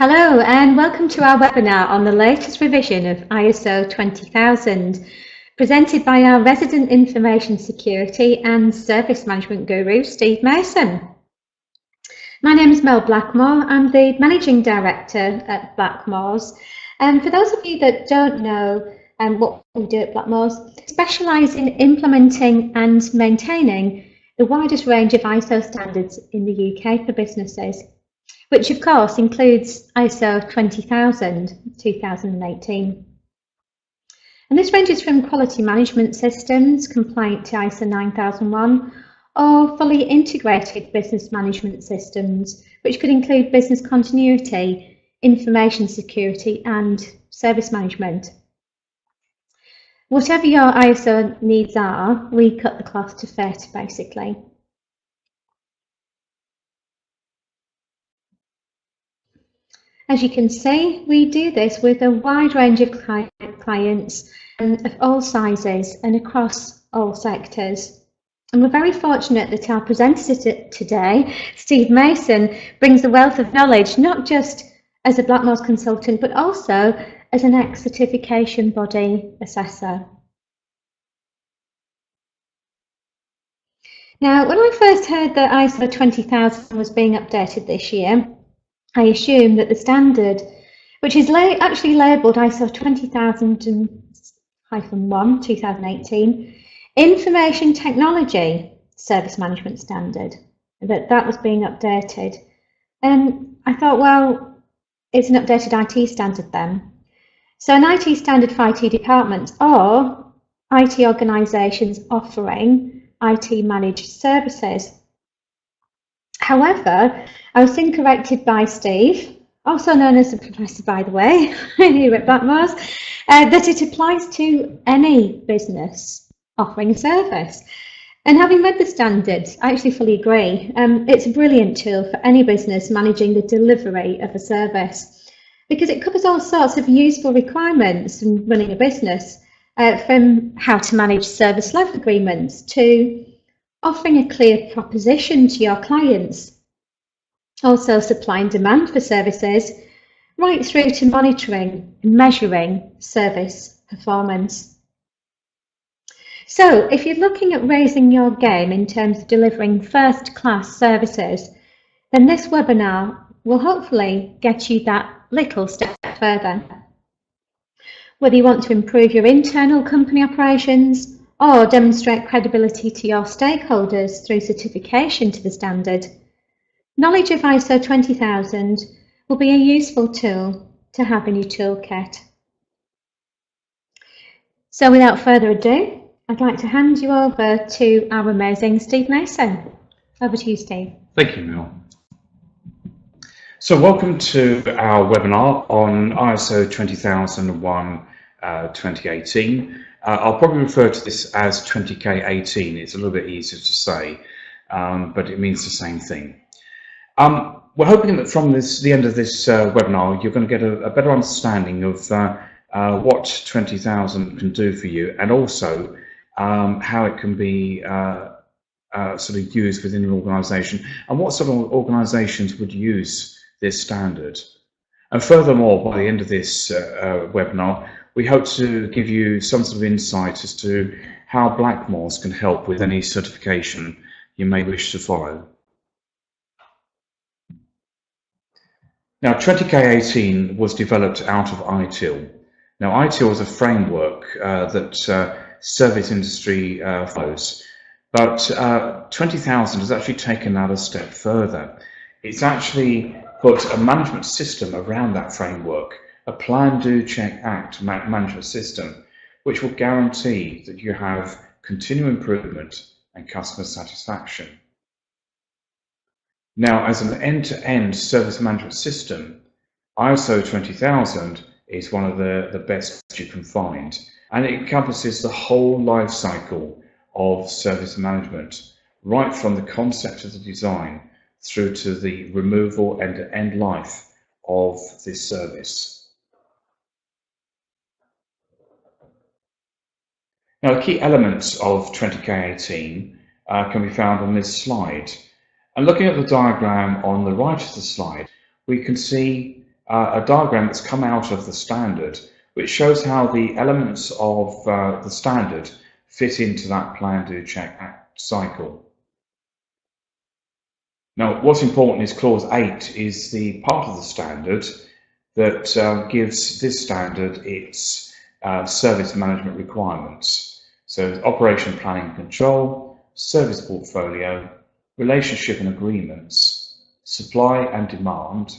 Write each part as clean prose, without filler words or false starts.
Hello and welcome to our webinar on the latest revision of ISO 20000, presented by our resident information security and service management guru, Steve Mason. My name is Mel Blackmore. I'm the Managing Director at Blackmores. And for those of you that don't know what we do at Blackmores, we specialise in implementing and maintaining the widest range of ISO standards in the UK for businesses, which of course includes ISO 20000, 2018. And this ranges from quality management systems compliant to ISO 9001 or fully integrated business management systems, which could include business continuity, information security and service management. Whatever your ISO needs are, we cut the cloth to fit, basically. As you can see, we do this with a wide range of clients of all sizes and across all sectors. And we're very fortunate that our presenter today, Steve Mason, brings a wealth of knowledge, not just as a Blackmores consultant, but also as an ex-certification body assessor. Now, when I first heard that ISO 20000 was being updated this year, I assume that the standard, which is actually labelled ISO 20000-1, 2018, Information Technology Service Management Standard, that was being updated. And I thought, well, it's an updated IT standard then. So an IT standard for IT departments or IT organisations offering IT managed services. However, I was soon corrected by Steve, also known as the Professor, by the way, here at Blackmores, that it applies to any business offering a service. And having read the standards, I actually fully agree. It's a brilliant tool for any business managing the delivery of a service, because it covers all sorts of useful requirements in running a business, from how to manage service level agreements to offering a clear proposition to your clients, also supply and demand for services, right through to monitoring and measuring service performance. So if you're looking at raising your game in terms of delivering first-class services, then this webinar will hopefully get you that little step further. Whether you want to improve your internal company operations or demonstrate credibility to your stakeholders through certification to the standard, knowledge of ISO 20000 will be a useful tool to have in your toolkit. So without further ado, I'd like to hand you over to our amazing Steve Mason. Over to you, Steve. Thank you, Mel. So welcome to our webinar on ISO 20001 2018. I'll probably refer to this as 20K18. It's a little bit easier to say, but it means the same thing. We're hoping that from the end of this webinar, you're going to get a better understanding of what 20,000 can do for you, and also how it can be sort of used within an organisation, and what sort of organisations would use this standard. And furthermore, by the end of this webinar, we hope to give you some sort of insight as to how Blackmores can help with any certification you may wish to follow. Now, 20K18 was developed out of ITIL. Now, ITIL is a framework that service industry follows, but 20,000 has actually taken that a step further. It's actually put a management system around that framework, a plan, do, check, act management system, which will guarantee that you have continual improvement and customer satisfaction. Now, as an end-to-end service management system, ISO 20000 is one of the best you can find, and it encompasses the whole life cycle of service management, right from the concept of the design through to the removal and end life of this service. Now, the key elements of 20K18 can be found on this slide. And looking at the diagram on the right of the slide, we can see a diagram that's come out of the standard, which shows how the elements of the standard fit into that plan, do, check, act cycle. Now, what's important is clause 8 is the part of the standard that gives this standard its service management requirements. So operation planning and control, service portfolio, relationship and agreements, supply and demand,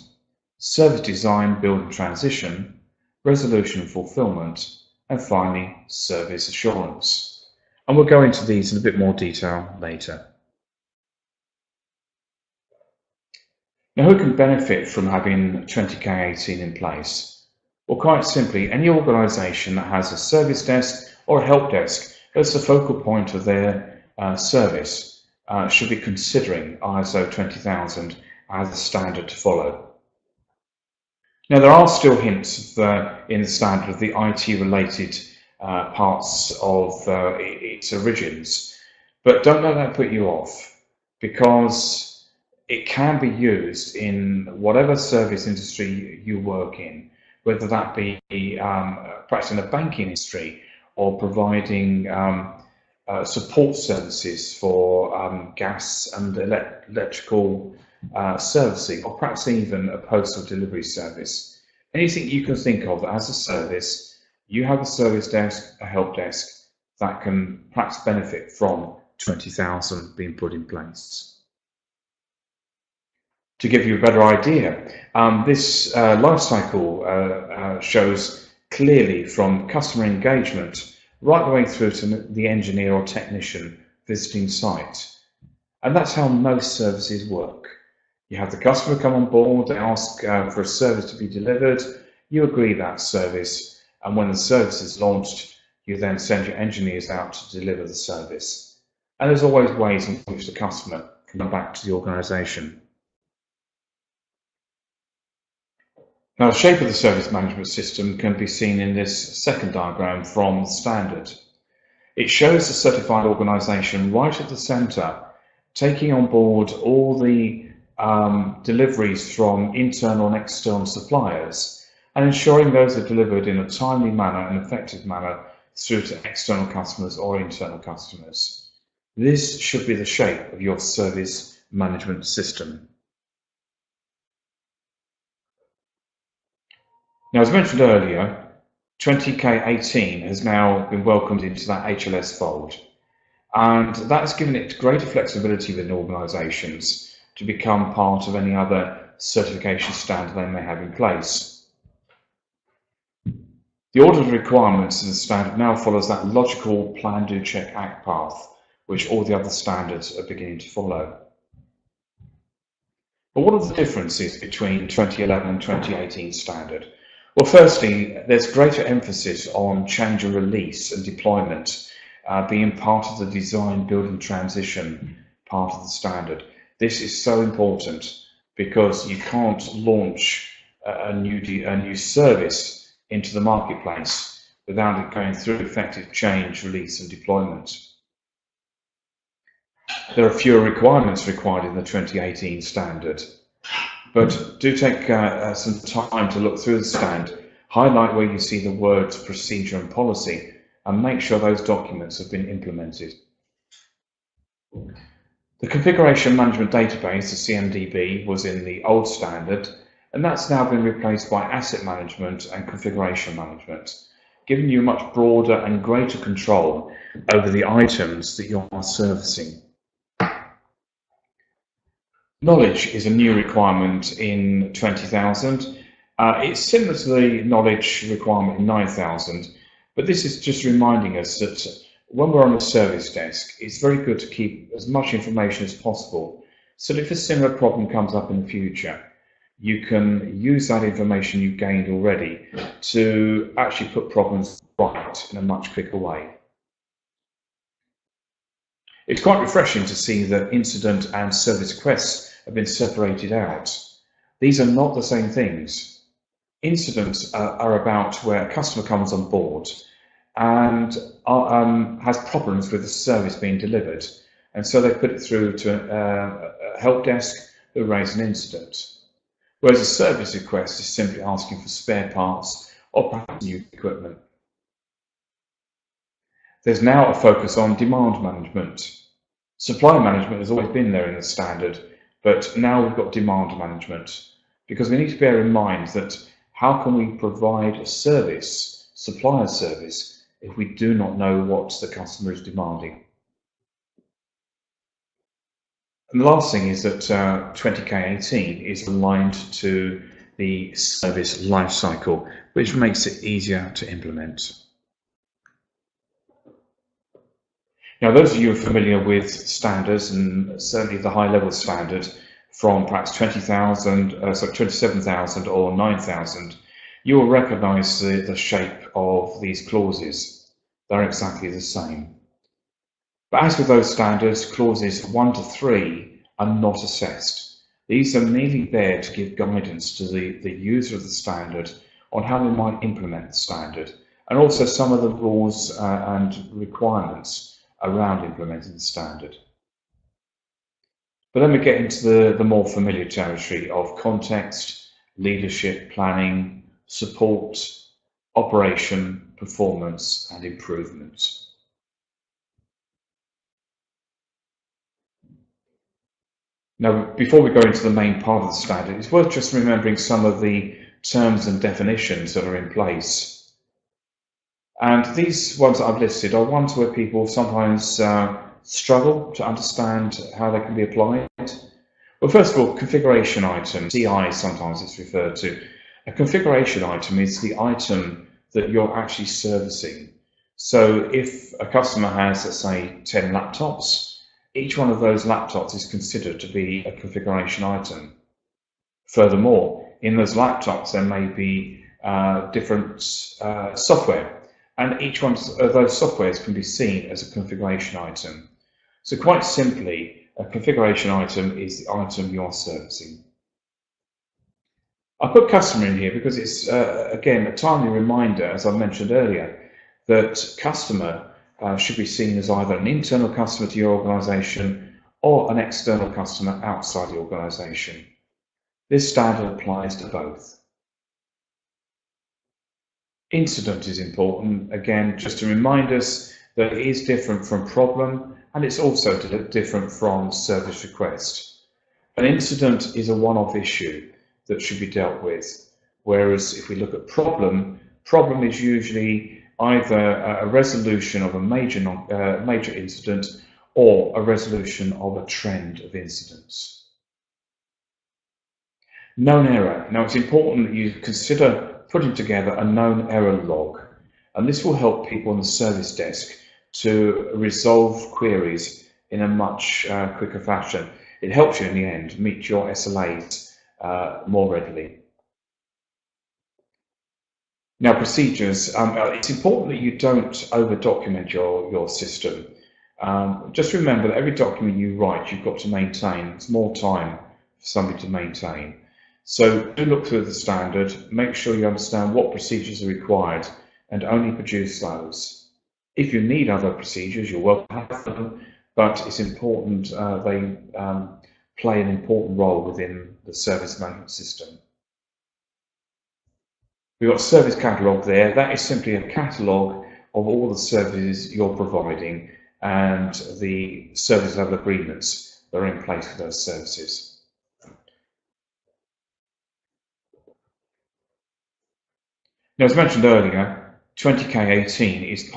service design, build and transition, resolution and fulfillment, and finally service assurance. And we'll go into these in a bit more detail later. Now, who can benefit from having 20K18 in place? Well, quite simply, any organisation that has a service desk or a help desk as the focal point of their service should be considering ISO 20000 as a standard to follow. Now, there are still hints in the standard of the IT-related parts of its origins, but don't let that put you off, because it can be used in whatever service industry you work in, whether that be perhaps in the banking industry or providing support services for gas and electrical servicing, or perhaps even a postal delivery service. Anything you can think of as a service, you have a service desk, a help desk that can perhaps benefit from 20,000 being put in place. To give you a better idea, this lifecycle shows clearly from customer engagement right the way through to the engineer or technician visiting site. And that's how most services work. You have the customer come on board, they ask for a service to be delivered, you agree that service, and when the service is launched, you then send your engineers out to deliver the service. And there's always ways in which the customer can come back to the organisation. Now, the shape of the service management system can be seen in this second diagram from the standard. It shows the certified organisation right at the centre, taking on board all the deliveries from internal and external suppliers, and ensuring those are delivered in a timely manner and effective manner through to external customers or internal customers. This should be the shape of your service management system. Now, as mentioned earlier, 20K18 has now been welcomed into that HLS fold, and that's given it greater flexibility within organisations to become part of any other certification standard they may have in place. The order of requirements in the standard now follows that logical plan, do, check, act path, which all the other standards are beginning to follow. But what are the differences between 2011 and 2018 standard? Well, firstly, there's greater emphasis on change and release and deployment being part of the design, build and transition part of the standard. This is so important because you can't launch a new service into the marketplace without it going through effective change, release and deployment. There are fewer requirements required in the 2018 standard, but do take some time to look through the standard, highlight where you see the words procedure and policy, and make sure those documents have been implemented. The configuration management database, the CMDB, was in the old standard, and that's now been replaced by asset management and configuration management, giving you much broader and greater control over the items that you are servicing. Knowledge is a new requirement in 20,000. It's similar to the knowledge requirement in 9,000, but this is just reminding us that when we're on a service desk, it's very good to keep as much information as possible, so that if a similar problem comes up in the future, you can use that information you've gained already to actually put problems right in a much quicker way. It's quite refreshing to see that incident and service requests have been separated out. These are not the same things. Incidents are about where a customer comes on board and has problems with the service being delivered, and so they put it through to a help desk who raise an incident. whereas a service request is simply asking for spare parts or perhaps new equipment. There's now a focus on demand management. Supply management has always been there in the standard, but now we've got demand management, because we need to bear in mind that how can we provide a service, supply a service, if we do not know what the customer is demanding. And the last thing is that 20K18 is aligned to the service lifecycle, which makes it easier to implement. Now, those of you who are familiar with standards, and certainly the high-level standard from perhaps 27,000 or 9,000, you will recognise the shape of these clauses. They're exactly the same. But as with those standards, clauses 1 to 3 are not assessed. These are merely there to give guidance to the user of the standard on how they might implement the standard, and also some of the rules and requirements around implementing the standard. But then we get into the more familiar territory of context, leadership, planning, support, operation, performance, and improvement. Now, before we go into the main part of the standard, it's worth just remembering some of the terms and definitions that are in place. And these ones that I've listed are ones where people sometimes struggle to understand how they can be applied. Well, first of all, configuration item, CI sometimes it's referred to. A configuration item is the item that you're actually servicing. So if a customer has, let's say, 10 laptops, each one of those laptops is considered to be a configuration item. Furthermore, in those laptops there may be different software, and each one of those softwares can be seen as a configuration item. So quite simply, a configuration item is the item you're servicing. I put customer in here because it's, again, a timely reminder, as I mentioned earlier, that customer should be seen as either an internal customer to your organisation or an external customer outside the organisation. This standard applies to both. Incident is important, again, just to remind us that it is different from problem, and it's also different from service request. An incident is a one-off issue that should be dealt with, whereas if we look at problem is usually either a resolution of a major incident or a resolution of a trend of incidents. Known error. Now, it's important that you consider putting together a known error log, and this will help people on the service desk to resolve queries in a much quicker fashion. It helps you in the end meet your SLAs more readily. Now, procedures. It's important that you don't over-document your system. Just remember that every document you write, you've got to maintain. It's more time for somebody to maintain. So do look through the standard, make sure you understand what procedures are required, and only produce those. If you need other procedures, you're welcome to have them, but it's important they play an important role within the service management system. We've got service catalogue there. That is simply a catalogue of all the services you're providing and the service level agreements that are in place for those services. Now, as mentioned earlier, 20K18 is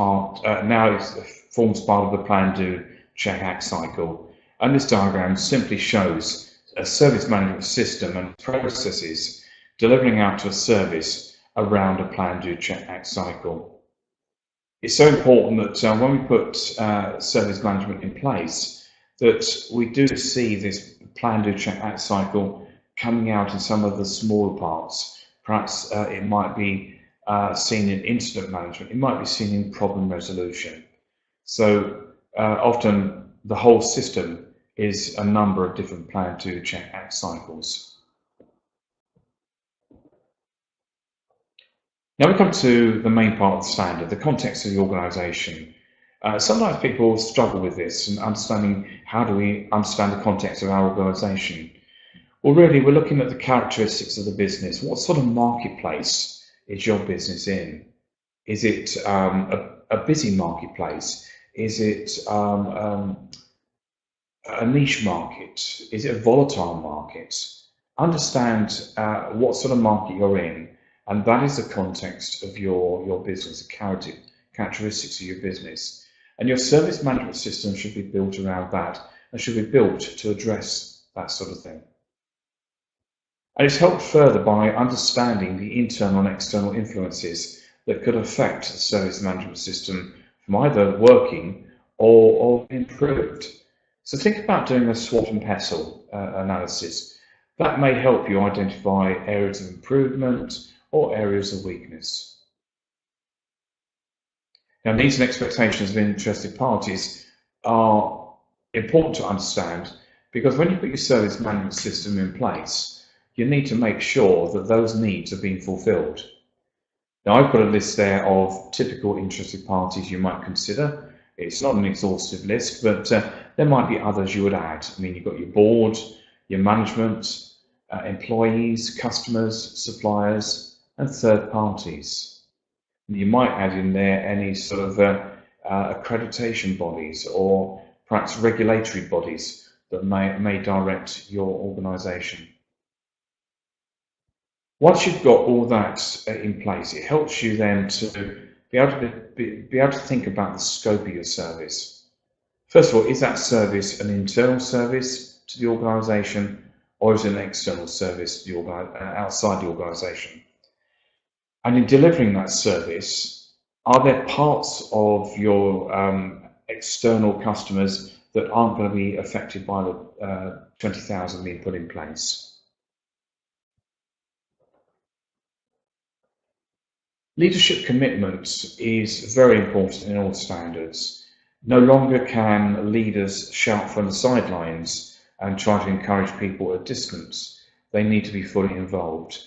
forms part of the Plan, Do, Check, Act cycle, and this diagram simply shows a service management system and processes delivering out to a service around a Plan, Do, Check, Act cycle. It's so important that when we put service management in place, that we do see this Plan, Do, Check, Act cycle coming out in some of the smaller parts. Perhaps it might be seen in incident management, it might be seen in problem resolution. So often the whole system is a number of different Plan, Do, Check, Act cycles. Now we come to the main part of the standard, the context of the organisation. Sometimes people struggle with this and understanding how do we understand the context of our organisation. Well, really, we're looking at the characteristics of the business. What sort of marketplace is your business in? Is it a busy marketplace? Is it a niche market? Is it a volatile market? Understand what sort of market you're in, and that is the context of your business, the characteristics of your business. And your service management system should be built around that, and should be built to address that sort of thing. And it's helped further by understanding the internal and external influences that could affect the service management system from either working or improved. So think about doing a SWOT and pestle analysis. That may help you identify areas of improvement or areas of weakness. Now, needs and expectations of interested parties are important to understand, because when you put your service management system in place, you need to make sure that those needs are being fulfilled. Now, I've put a list there of typical interested parties you might consider. It's not an exhaustive list, but there might be others you would add. I mean, you've got your board, your management, employees, customers, suppliers, and third parties. And you might add in there any sort of accreditation bodies or perhaps regulatory bodies that may direct your organisation. Once you've got all that in place, it helps you then to be able to think about the scope of your service. First of all, is that service an internal service to the organisation, or is it an external service to the outside the organisation? And in delivering that service, are there parts of your external customers that aren't going to be affected by the 20,000 being put in place? Leadership commitment is very important in all standards. No longer can leaders shout from the sidelines and try to encourage people at a distance. They need to be fully involved.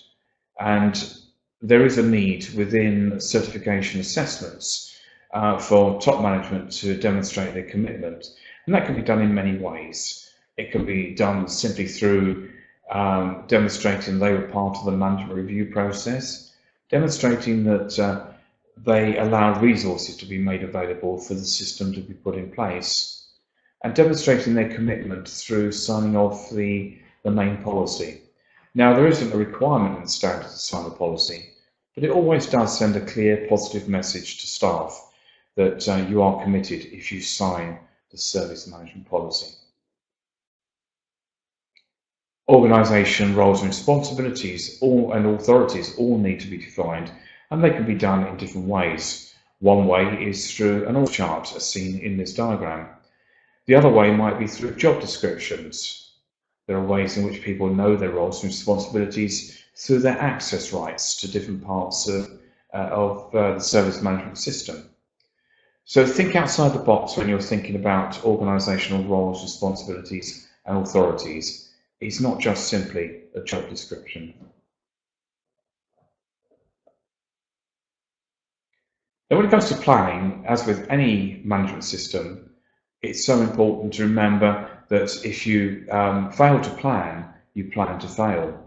And there is a need within certification assessments for top management to demonstrate their commitment. And that can be done in many ways. It can be done simply through demonstrating they were part of the management review process, demonstrating that they allow resources to be made available for the system to be put in place, and demonstrating their commitment through signing off the main policy. Now, there isn't a requirement in the standard to sign a policy, but it always does send a clear positive message to staff that you are committed if you sign the service management policy. Organisation roles and responsibilities and authorities all need to be defined, and they can be done in different ways. One way is through an org chart as seen in this diagram. The other way might be through job descriptions. There are ways in which people know their roles and responsibilities through their access rights to different parts of the service management system. So think outside the box when you're thinking about organisational roles, responsibilities and authorities. It's not just simply a job description. Now, when it comes to planning, as with any management system, it's so important to remember that if you fail to plan, you plan to fail.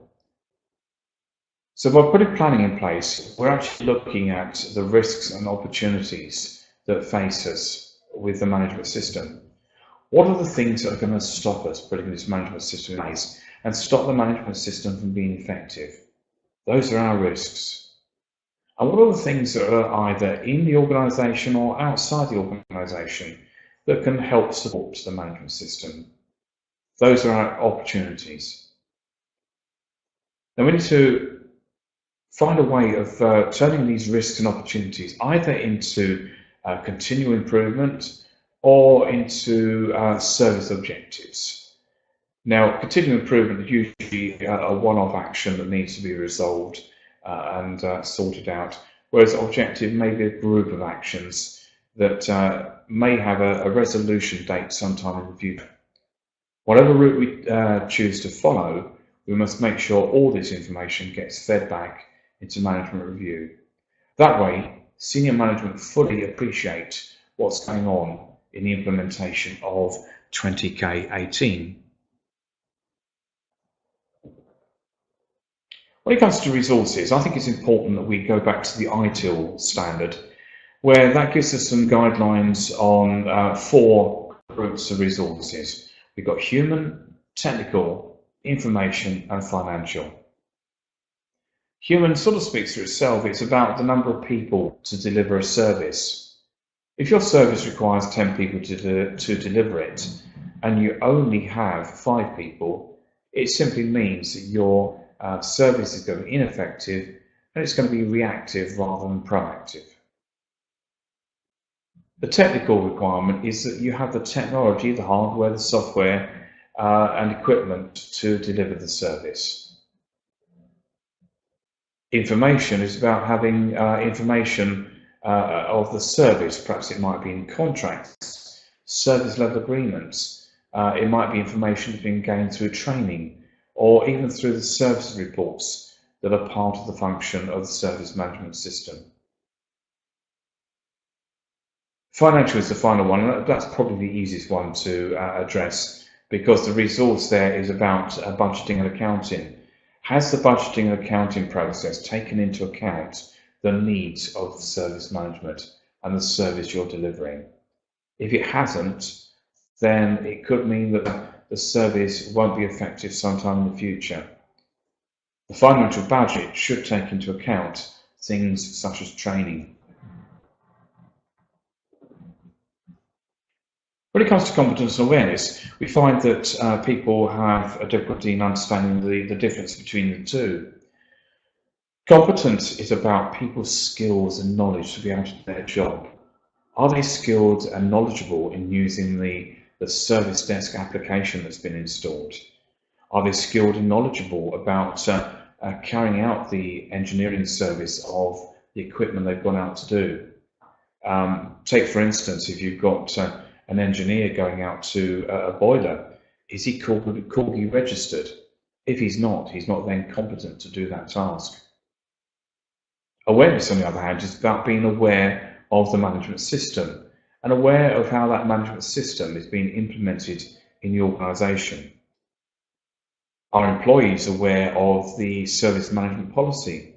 So by putting planning in place, we're actually looking at the risks and opportunities that face us with the management system. What are the things that are going to stop us putting this management system in place and stop the management system from being effective? Those are our risks. And what are the things that are either in the organisation or outside the organisation that can help support the management system? Those are our opportunities. Now we need to find a way of turning these risks and opportunities either into continual improvement or into service objectives. Now, continual improvement is usually a one-off action that needs to be resolved and sorted out, whereas objective may be a group of actions that may have a resolution date sometime in the future. Whatever route we choose to follow, we must make sure all this information gets fed back into management review. That way, senior management fully appreciate what's going on in the implementation of 20K18. When it comes to resources, I think it's important that we go back to the ITIL standard, where that gives us some guidelines on 4 groups of resources. We've got human, technical, information, and financial. Human sort of speaks for itself. It's about the number of people to deliver a service. If your service requires 10 people to deliver it, and you only have 5 people, it simply means that your service is going to be ineffective, and it's going to be reactive rather than proactive. The technical requirement is that you have the technology, the hardware, the software, and equipment to deliver the service. Information is about having information of the service. Perhaps it might be in contracts, service level agreements. It might be information that's been gained through training, or even through the service reports that are part of the function of the service management system. Financial is the final one, and that's probably the easiest one to address, because the resource there is about budgeting and accounting. Has the budgeting and accounting process taken into account the needs of service management and the service you're delivering? If it hasn't, then it could mean that the service won't be effective sometime in the future. The financial budget should take into account things such as training. When it comes to competence and awareness, we find that people have a difficulty in understanding the difference between the two. Competence is about people's skills and knowledge to be able to do their job. Are they skilled and knowledgeable in using the service desk application that's been installed? Are they skilled and knowledgeable about carrying out the engineering service of the equipment they've gone out to do? Take, for instance, if you've got an engineer going out to a boiler, is he Corgi registered? If he's not then competent to do that task. Awareness, on the other hand, is about being aware of the management system and aware of how that management system is being implemented in the organisation. Are employees aware of the service management policy?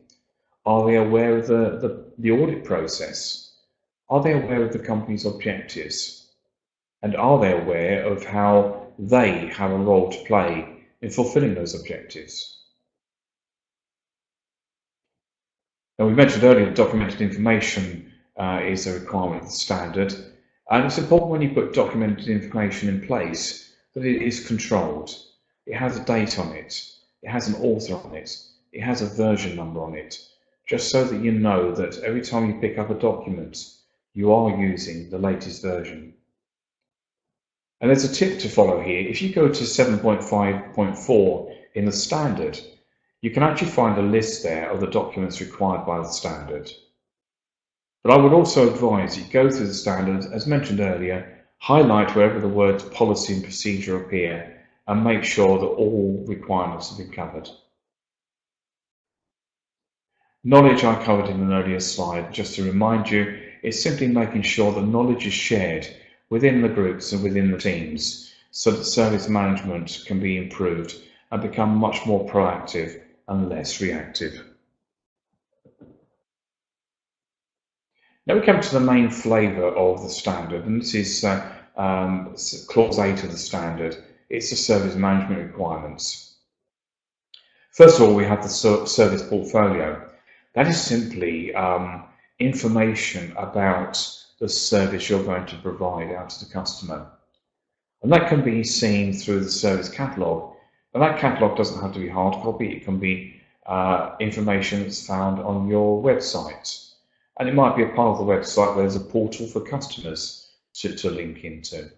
Are they aware of the audit process? Are they aware of the company's objectives? And are they aware of how they have a role to play in fulfilling those objectives? Now, we mentioned earlier that documented information is a requirement of the standard, and it's important when you put documented information in place that it is controlled. It has a date on it, it has an author on it, it has a version number on it, just so that you know that every time you pick up a document, you are using the latest version. And there's a tip to follow here. If you go to 7.5.4 in the standard, you can actually find a list there of the documents required by the standard. But I would also advise you go through the standard, as mentioned earlier, highlight wherever the words policy and procedure appear, and make sure that all requirements have been covered. Knowledge I covered in an earlier slide. Just to remind you, it's simply making sure that knowledge is shared within the groups and within the teams, so that service management can be improved and become much more proactive and less reactive. Now we come to the main flavour of the standard, and this is clause 8 of the standard. It's the service management requirements. First of all, we have the service portfolio. That is simply information about the service you're going to provide out to the customer. And that can be seen through the service catalogue. And that catalogue doesn't have to be hard copy, it can be information that's found on your website. And it might be a part of the website where there's a portal for customers to link into.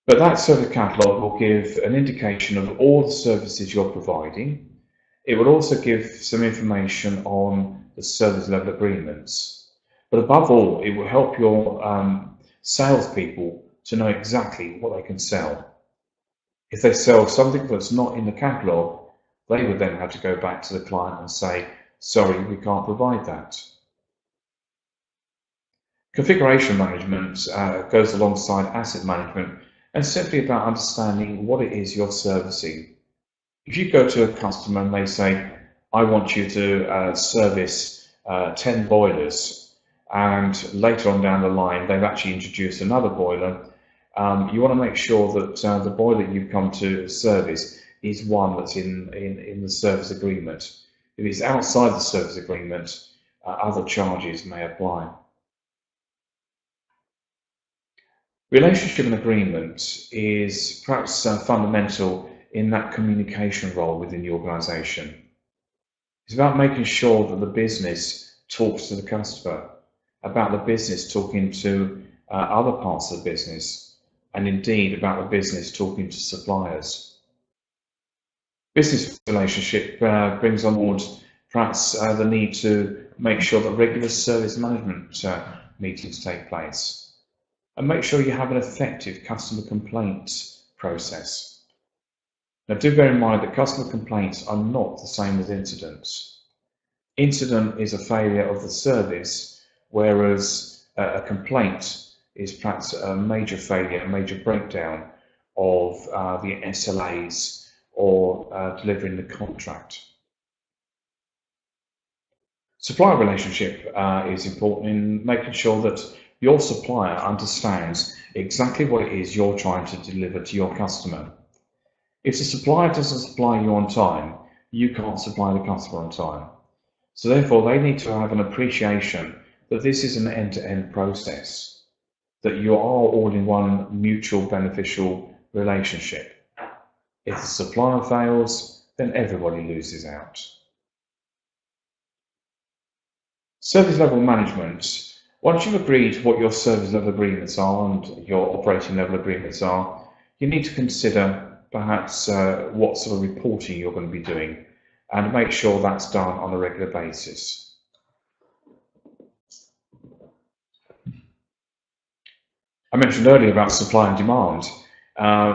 But that service catalogue will give an indication of all the services you're providing. It will also give some information on the service level agreements. But above all, it will help your salespeople to know exactly what they can sell. If they sell something that's not in the catalogue, they would then have to go back to the client and say, sorry, we can't provide that. Configuration management goes alongside asset management and simply about understanding what it is you're servicing. If you go to a customer and they say, I want you to service 10 boilers, and later on down the line they've actually introduced another boiler, you want to make sure that the boiler you've come to service is one that's in the service agreement. If it's outside the service agreement, other charges may apply. Relationship and agreement is perhaps fundamental in that communication role within the organisation. It's about making sure that the business talks to the customer, about the business talking to other parts of the business, and indeed about the business talking to suppliers. Business relationship brings on board perhaps the need to make sure that regular service management meetings take place, and make sure you have an effective customer complaints process. Now, do bear in mind that customer complaints are not the same as incidents. Incident is a failure of the service, whereas a complaint is perhaps a major failure, a major breakdown of the SLAs or delivering the contract. Supplier relationship is important in making sure that your supplier understands exactly what it is you're trying to deliver to your customer. If the supplier doesn't supply you on time, you can't supply the customer on time. So therefore, they need to have an appreciation that this is an end-to-end process, that you are all in one mutual beneficial relationship. If the supplier fails, then everybody loses out. Service level management. Once you've agreed what your service level agreements are and your operating level agreements are, you need to consider perhaps what sort of reporting you're going to be doing, and make sure that's done on a regular basis. I mentioned earlier about supply and demand.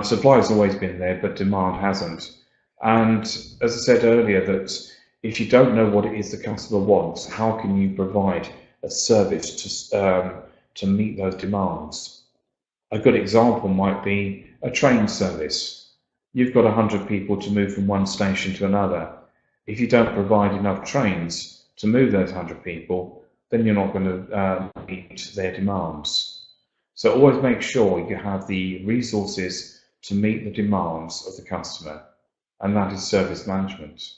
Supply has always been there, but demand hasn't. And as I said earlier, that if you don't know what it is the customer wants, how can you provide a service to meet those demands? A good example might be a train service. You've got 100 people to move from one station to another. If you don't provide enough trains to move those 100 people, then you're not going to meet their demands. So always make sure you have the resources to meet the demands of the customer, and that is service management.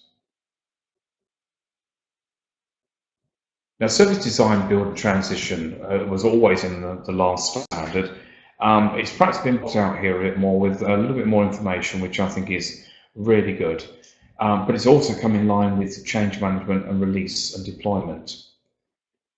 Now, service design, build and transition was always in the last standard. It's perhaps been put out here a bit more with a little bit more information, which I think is really good. But it's also come in line with change management and release and deployment.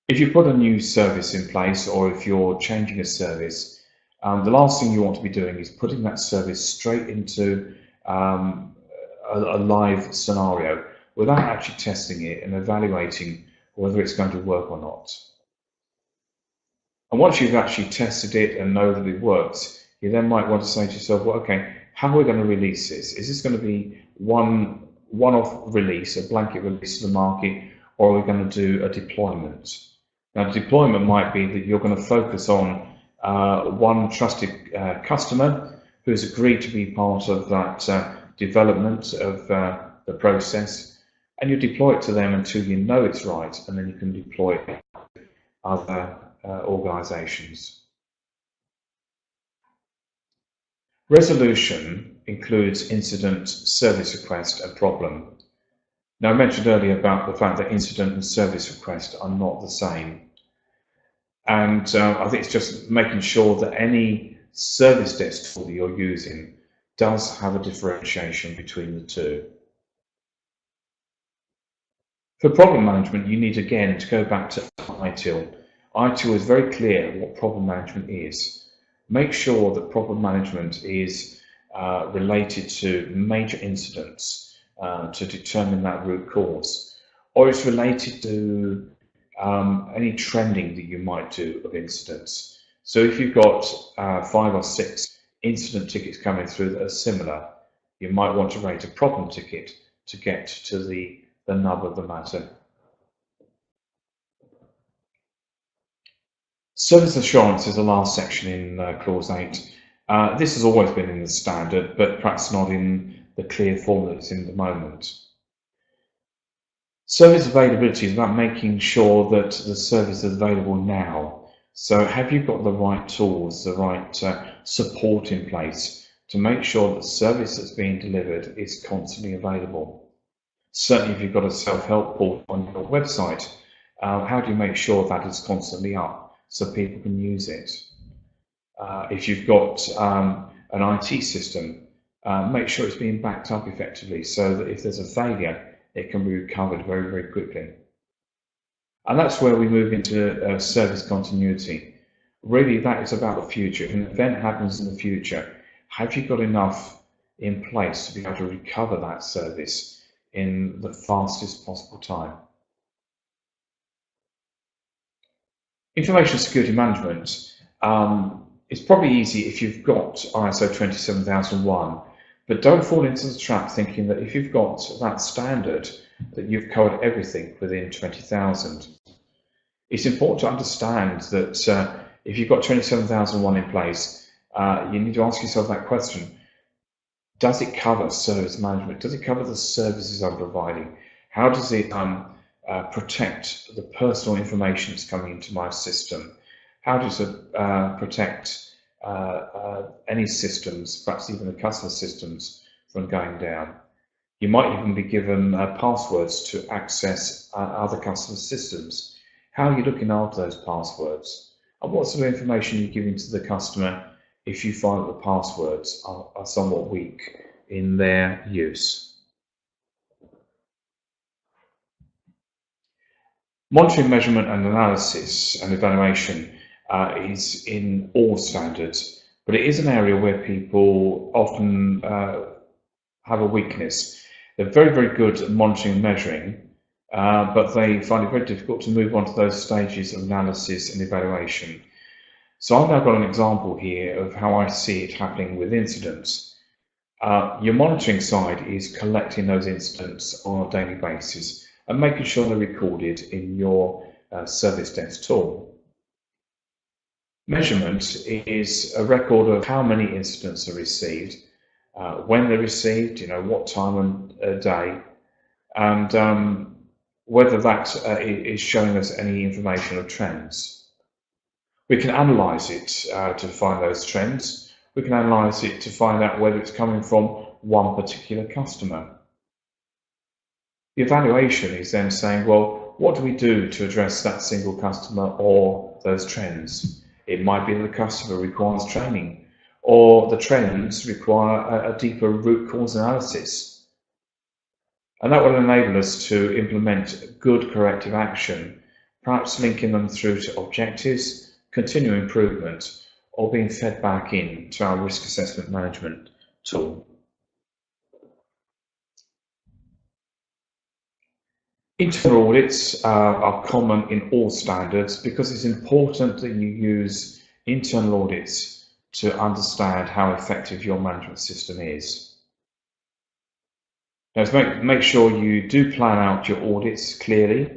If you put a new service in place, or if you're changing a service, the last thing you want to be doing is putting that service straight into a live scenario without actually testing it and evaluating whether it's going to work or not. And once you've actually tested it and know that it works, you then might want to say to yourself, well, okay, how are we going to release this? Is this going to be one-off release, a blanket release to the market, or are we going to do a deployment? Now, deployment might be that you're going to focus on one trusted customer who's agreed to be part of that development of the process, and you deploy it to them until you know it's right, and then you can deploy it to other organizations. Resolution includes incident, service request, and problem. Now, I mentioned earlier about the fact that incident and service request are not the same. And I think it's just making sure that any service desk tool that you're using does have a differentiation between the two. For problem management, you need again to go back to ITIL. ITIL is very clear what problem management is. Make sure that problem management is related to major incidents to determine that root cause, or it's related to any trending that you might do of incidents. So if you've got 5 or 6 incident tickets coming through that are similar, you might want to rate a problem ticket to get to the nub of the matter. Service assurance is the last section in Clause 8. This has always been in the standard, but perhaps not in the clear form that it's in at the moment. Service availability is about making sure that the service is available now. So have you got the right tools, the right support in place to make sure that the service that's being delivered is constantly available? Certainly if you've got a self-help portal on your website, how do you make sure that is constantly up so people can use it? If you've got an IT system, make sure it's being backed up effectively so that if there's a failure, it can be recovered very, very quickly. And that's where we move into service continuity. Really, that is about the future. If an event happens in the future, have you got enough in place to be able to recover that service in the fastest possible time? Information security management is probably easy if you've got ISO 27001, but don't fall into the trap thinking that if you've got that standard, that you've covered everything within 20,000. It's important to understand that if you've got 27001 in place, you need to ask yourself that question. Does it cover service management? Does it cover the services I'm providing? How does it protect the personal information that's coming into my system? How does it protect any systems, perhaps even the customer systems, from going down? You might even be given passwords to access other customer systems. How are you looking after those passwords? And what sort of information are you giving to the customer if you find that the passwords are somewhat weak in their use? Monitoring, measurement and analysis and evaluation is in all standards, but it is an area where people often have a weakness. They're very, very good at monitoring and measuring, but they find it very difficult to move on to those stages of analysis and evaluation. So I've now got an example here of how I see it happening with incidents. Your monitoring side is collecting those incidents on a daily basis and making sure they're recorded in your service desk tool. Measurement is a record of how many incidents are received, when they're received, what time of day, and whether that is showing us any information of trends. We can analyse it to find those trends. We can analyse it to find out whether it's coming from one particular customer. The evaluation is then saying, well, what do we do to address that single customer or those trends? It might be that the customer requires training, or the trends require a deeper root cause analysis. And that will enable us to implement good corrective action, perhaps linking them through to objectives, continual improvement, or being fed back in to our risk assessment management tool. Internal audits are common in all standards because it's important that you use internal audits to understand how effective your management system is. Now, make sure you do plan out your audits clearly.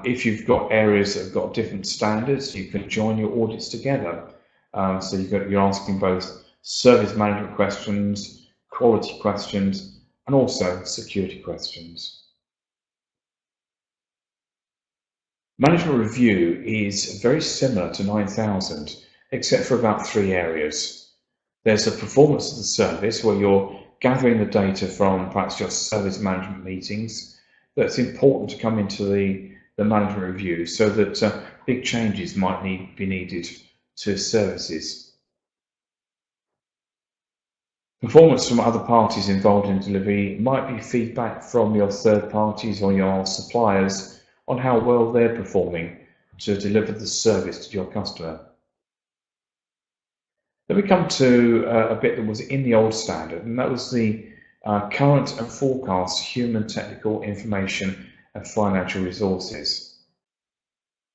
If you've got areas that have got different standards, you can join your audits together. So you're asking both service management questions, quality questions, and also security questions. Management review is very similar to 9000, except for about 3 areas. There's the performance of the service, where you're gathering the data from perhaps your service management meetings. That's important to come into the management review so that big changes might be needed to services. Performance from other parties involved in delivery might be feedback from your third parties or your suppliers on how well they're performing to deliver the service to your customer. Then we come to a bit that was in the old standard, and that was the current and forecast human, technical, information and financial resources.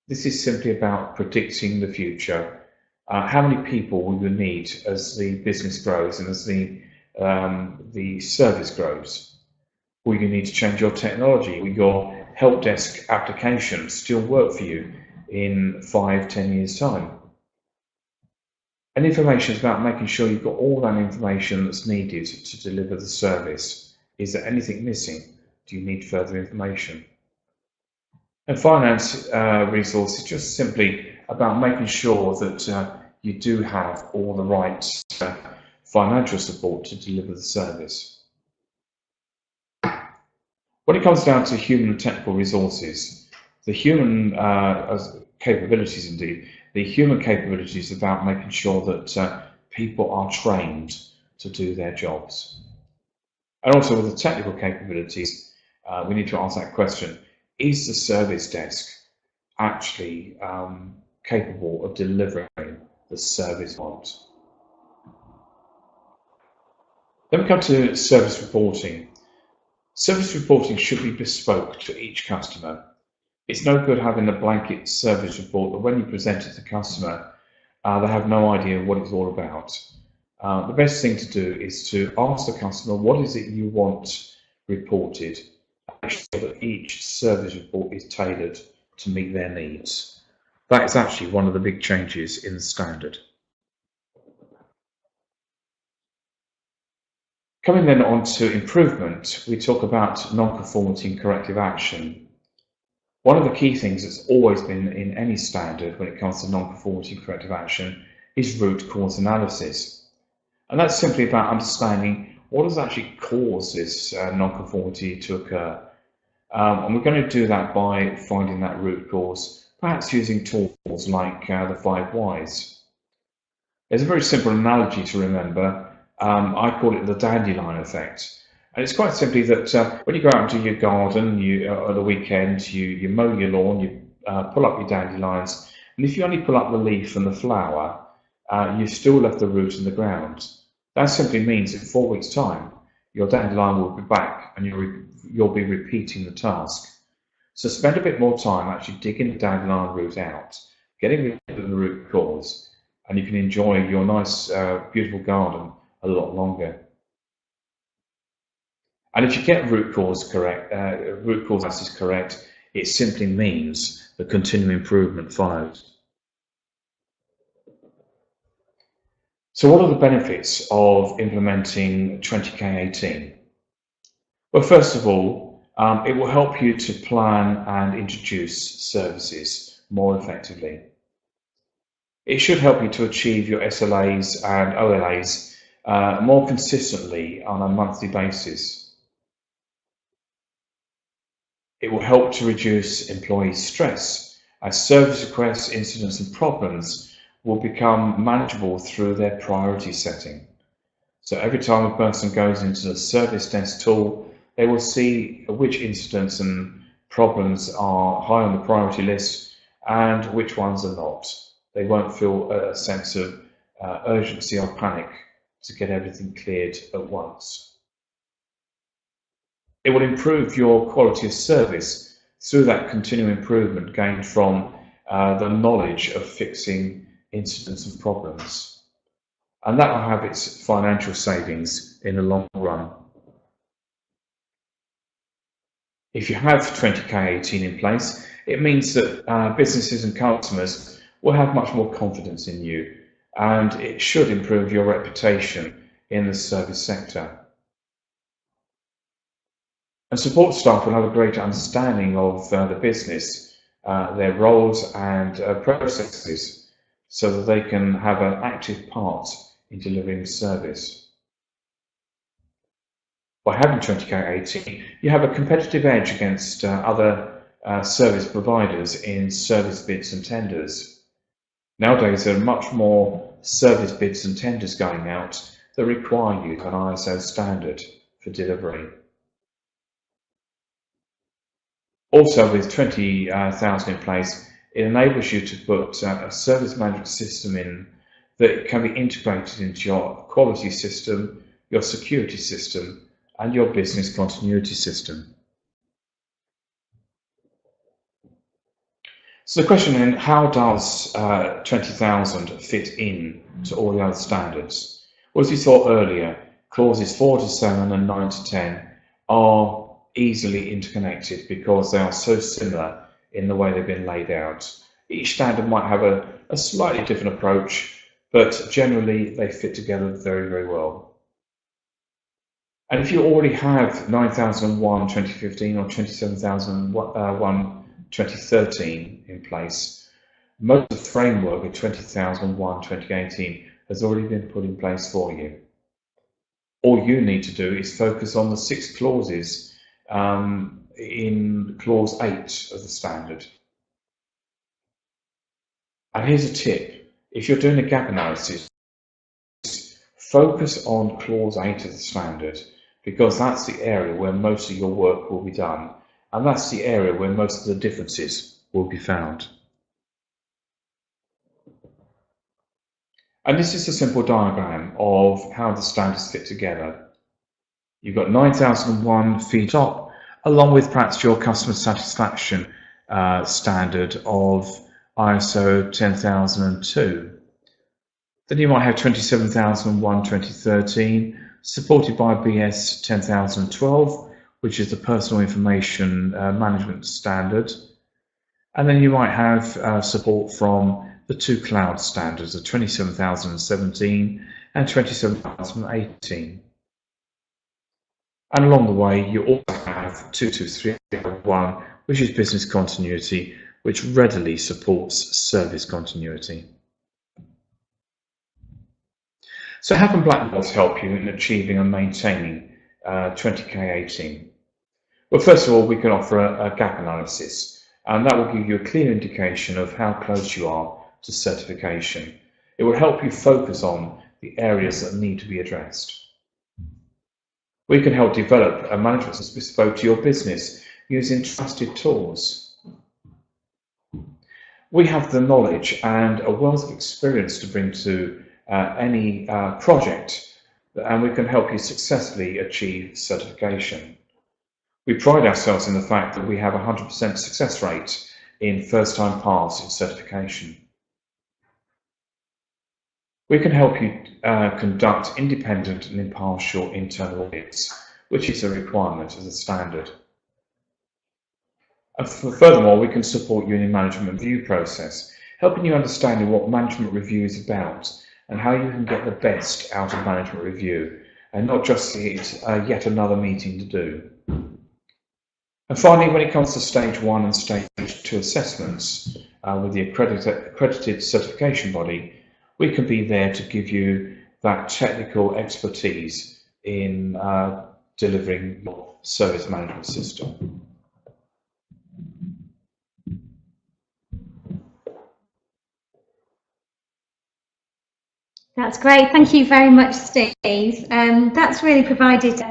This is simply about predicting the future. How many people will you need as the business grows and as the service grows? Will you need to change your technology? Will your help desk application still work for you in 5-10 years' time? And information is about making sure you've got all that information that's needed to deliver the service. Is there anything missing? Do you need further information? And finance resource is just simply about making sure that you do have all the right financial support to deliver the service. When it comes down to human and technical resources, the human capabilities indeed, the human capabilities is about making sure that people are trained to do their jobs. And also with the technical capabilities, we need to ask that question, is the service desk actually capable of delivering the service want? Then we come to service reporting. Service reporting should be bespoke to each customer. It's no good having a blanket service report that when you present it to the customer, they have no idea what it's all about. The best thing to do is to ask the customer, what is it you want reported? Make sure that each service report is tailored to meet their needs. That is actually one of the big changes in the standard. Coming then on to improvement, we talk about non-conformity and corrective action. One of the key things that's always been in any standard when it comes to non-conformity and corrective action is root cause analysis. And that's simply about understanding what has actually caused this non-conformity to occur. And we're going to do that by finding that root cause, perhaps using tools like the 5 whys. There's a very simple analogy to remember. I call it the dandelion effect. And it's quite simply that when you go out into your garden at the weekend, you mow your lawn, you pull up your dandelions, and if you only pull up the leaf and the flower, you've still left the root in the ground. That simply means in 4 weeks' time, your dandelion will be back and you'll be repeating the task. So spend a bit more time actually digging the dandelion root out, getting rid of the root cause, and you can enjoy your nice, beautiful garden a lot longer. And if you get root cause analysis correct, it simply means that continual improvement follows. So what are the benefits of implementing 20K18? Well, first of all, it will help you to plan and introduce services more effectively. It should help you to achieve your SLAs and OLAs more consistently on a monthly basis. It will help to reduce employee stress as service requests, incidents and problems will become manageable through their priority setting. So every time a person goes into the service desk tool, they will see which incidents and problems are high on the priority list and which ones are not. They won't feel a sense of urgency or panic to get everything cleared at once. It will improve your quality of service through that continual improvement gained from the knowledge of fixing incidents and problems. And that will have its financial savings in the long run. If you have 20K18 in place, it means that businesses and customers will have much more confidence in you, and it should improve your reputation in the service sector. And support staff will have a greater understanding of the business, their roles and processes, so that they can have an active part in delivering the service. By having 20K18, you have a competitive edge against other service providers in service bids and tenders. Nowadays, there are much more service bids and tenders going out that require you to have an ISO standard for delivery. Also, with 20,000 in place, it enables you to put a service management system in that can be integrated into your quality system, your security system, and your business continuity system. So the question then, how does 20,000 fit in to all the other standards? Well, as we saw earlier, clauses 4 to 7 and 9 to 10 are easily interconnected because they are so similar in the way they've been laid out. Each standard might have a slightly different approach, but generally they fit together very, very well. And if you already have 9001 2015 or 27001 2013 in place, most of the framework of 20001 2018 has already been put in place for you. All you need to do is focus on the 6 clauses in clause 8 of the standard. And here's a tip: if you're doing a gap analysis, focus on clause 8 of the standard, because that's the area where most of your work will be done, and that's the area where most of the differences will be found. And this is a simple diagram of how the standards fit together. You've got 9001 feet up, along with perhaps your customer satisfaction standard of ISO 10002. Then you might have 27001 2013, supported by BS 10012, which is the personal information management standard. And then you might have support from the 2 cloud standards of 27017 and 27018. And along the way, you also have 22301, which is business continuity, which readily supports service continuity. So how can Blackmores help you in achieving and maintaining 20K18? Well, first of all, we can offer a gap analysis, and that will give you a clear indication of how close you are to certification. It will help you focus on the areas that need to be addressed. We can help develop a management system bespoke to your business using trusted tools. We have the knowledge and a wealth of experience to bring to any project, and we can help you successfully achieve certification. We pride ourselves in the fact that we have a 100% success rate in first-time pass in certification. We can help you conduct independent and impartial internal audits, which is a requirement as a standard. And furthermore, we can support you in the management review process, helping you understand what management review is about and how you can get the best out of management review, and not just see it yet another meeting to do. And finally, when it comes to stage 1 and stage 2 assessments with the accredited certification body, we can be there to give you that technical expertise in delivering your service management system. That's great. Thank you very much, Steve. That's really provided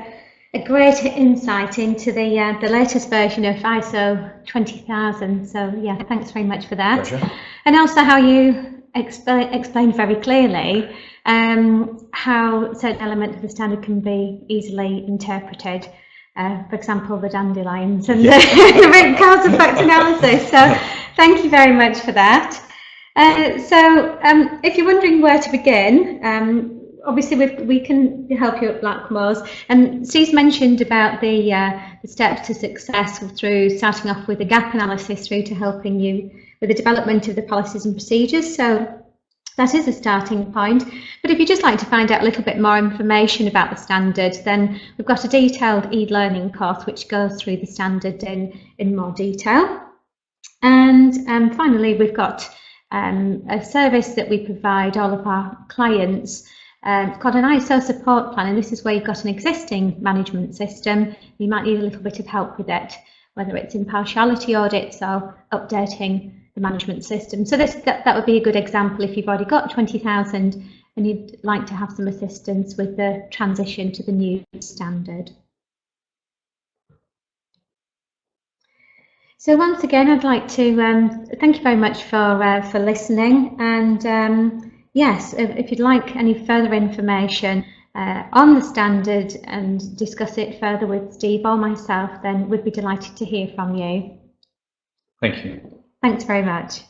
a great insight into the latest version of ISO 20000. So yeah, thanks very much for that. Pleasure. And also how you explained very clearly how certain elements of the standard can be easily interpreted. For example, the dandelions and the root cause effect analysis. So thank you very much for that. If you're wondering where to begin, obviously we can help you at Blackmores. And Steve's mentioned about the steps to success through starting off with a gap analysis through to helping you with the development of the policies and procedures. So that is a starting point. But if you'd just like to find out a little bit more information about the standard, then we've got a detailed e-learning course which goes through the standard in more detail. And finally, we've got a service that we provide all of our clients. It's called an ISO support plan, and this is where you've got an existing management system. You might need a little bit of help with it, whether it's impartiality audits or updating the management system. So that would be a good example if you've already got 20,000 and you'd like to have some assistance with the transition to the new standard. So once again, I'd like to thank you very much for listening. And yes, if you'd like any further information on the standard and discuss it further with Steve or myself, then we'd be delighted to hear from you. Thank you. Thanks very much.